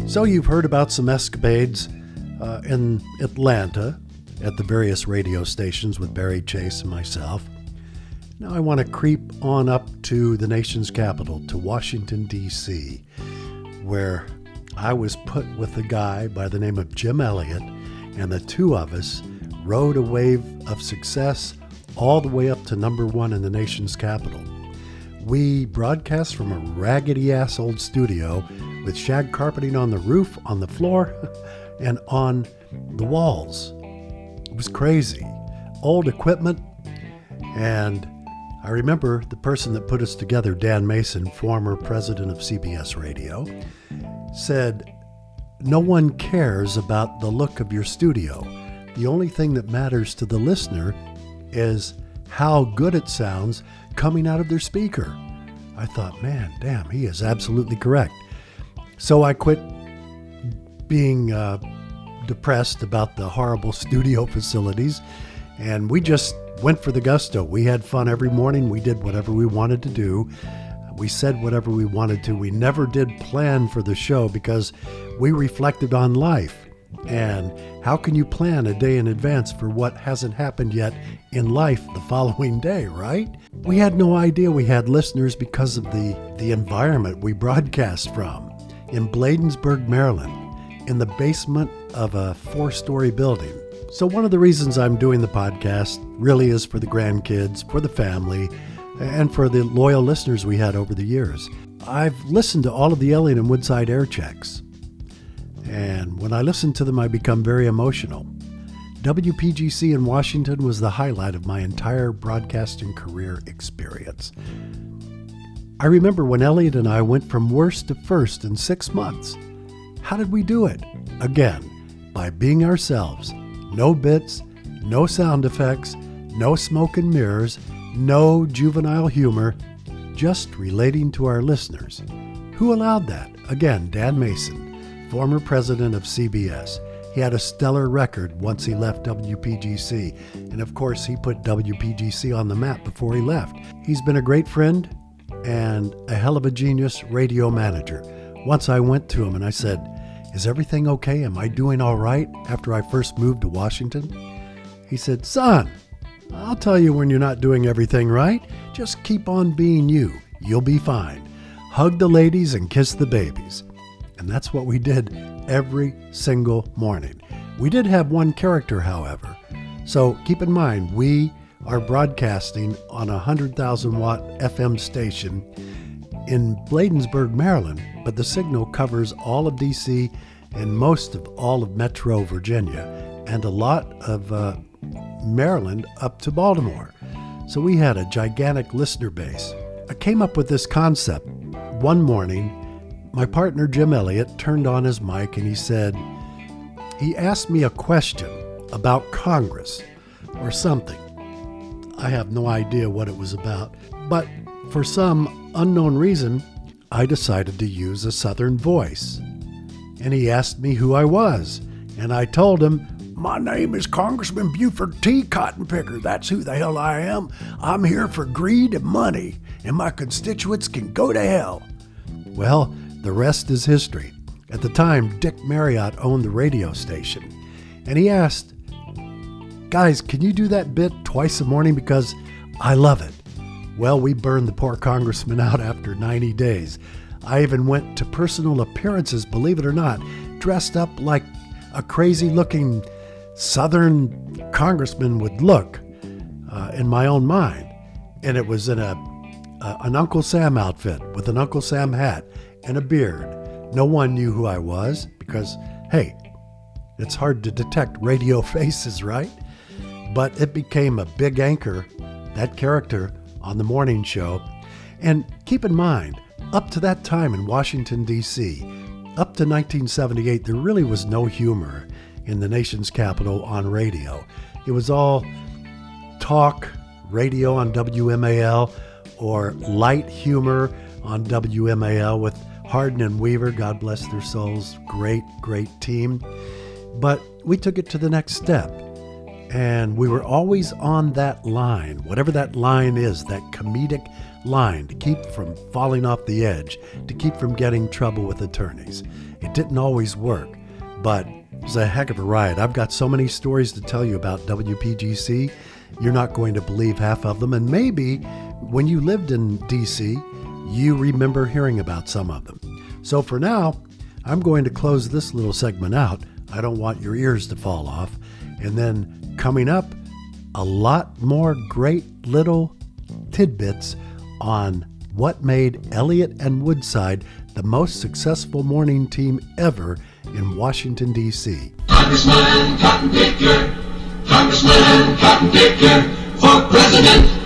So you've heard about some escapades in Atlanta at the various radio stations with Barry Chase and myself. Now I want to creep on up to the nation's capital, to Washington, D.C., where I was put with a guy by the name of Jim Elliott, and the two of us rode a wave of success all the way up to number one in the nation's capital. We broadcast from a raggedy-ass old studio with shag carpeting on the roof, on the floor, and on the walls. It was crazy. Old equipment, and I remember the person that put us together, Dan Mason, former president of CBS Radio, said, "No one cares about the look of your studio. The only thing that matters to the listener is how good it sounds coming out of their speaker." I thought, man, damn, he is absolutely correct. So I quit being depressed about the horrible studio facilities, and we just went for the gusto. We had fun every morning. We did whatever we wanted to do. We said whatever we wanted to. We never did plan for the show because we reflected on life. And how can you plan a day in advance for what hasn't happened yet in life the following day, right? We had no idea we had listeners because of the environment we broadcast from. In Bladensburg, Maryland, in the basement of a 4-story building. So one of the reasons I'm doing the podcast really is for the grandkids, for the family, and for the loyal listeners we had over the years. I've listened to all of the Elliott and Woodside air checks, and when I listen to them, I become very emotional. WPGC in Washington was the highlight of my entire broadcasting career experience. I remember when Elliott and I went from worst to first in 6 months. How did we do it? Again, by being ourselves. No bits, no sound effects, no smoke and mirrors, no juvenile humor, just relating to our listeners. Who allowed that? Again, Dan Mason, former president of CBS. He had a stellar record once he left WPGC, and of course he put WPGC on the map before he left. He's been a great friend and a hell of a genius radio manager. Once I went to him and I said, "Is everything okay? Am I doing all right after I first moved to Washington?" He said, "Son, I'll tell you when you're not doing everything right. Just keep on being you. You'll be fine. Hug the ladies and kiss the babies." And that's what we did every single morning. We did have one character, however. So keep in mind, we are broadcasting on a 100,000 watt FM station in Bladensburg, Maryland, but the signal covers all of DC and most of all of Metro Virginia and a lot of Maryland up to Baltimore. So we had a gigantic listener base. I came up with this concept. One morning, my partner Jim Elliott turned on his mic and he asked me a question about Congress or something. I have no idea what it was about, but for some unknown reason, I decided to use a Southern voice. And he asked me who I was, and I told him, "My name is Congressman Buford T. Cotton Picker. That's who the hell I am. I'm here for greed and money, and my constituents can go to hell." Well, the rest is history. At the time, Dick Marriott owned the radio station, and he asked, "Guys, can you do that bit twice a morning because I love it?" Well, we burned the poor congressman out after 90 days. I even went to personal appearances, believe it or not, dressed up like a crazy-looking Southern congressman would look in my own mind. And it was in an Uncle Sam outfit with an Uncle Sam hat and a beard. No one knew who I was because, hey, it's hard to detect radio faces, right? But it became a big anchor, that character, on the morning show. And keep in mind, up to that time in Washington, D.C., up to 1978, there really was no humor in the nation's capital on radio. It was all talk radio on WMAL or light humor on WMAL with Hardin and Weaver, God bless their souls, great, great team. But we took it to the next step. And we were always on that line, whatever that line is, that comedic line, to keep from falling off the edge, to keep from getting trouble with attorneys. It didn't always work, but it was a heck of a ride. I've got so many stories to tell you about WPGC. You're not going to believe half of them. And maybe when you lived in D.C., you remember hearing about some of them. So for now, I'm going to close this little segment out. I don't want your ears to fall off. And then coming up, a lot more great little tidbits on what made Elliott and Woodside the most successful morning team ever in Washington, D.C. Congressman Cotton Picker, Congressman Cotton Picker, for president.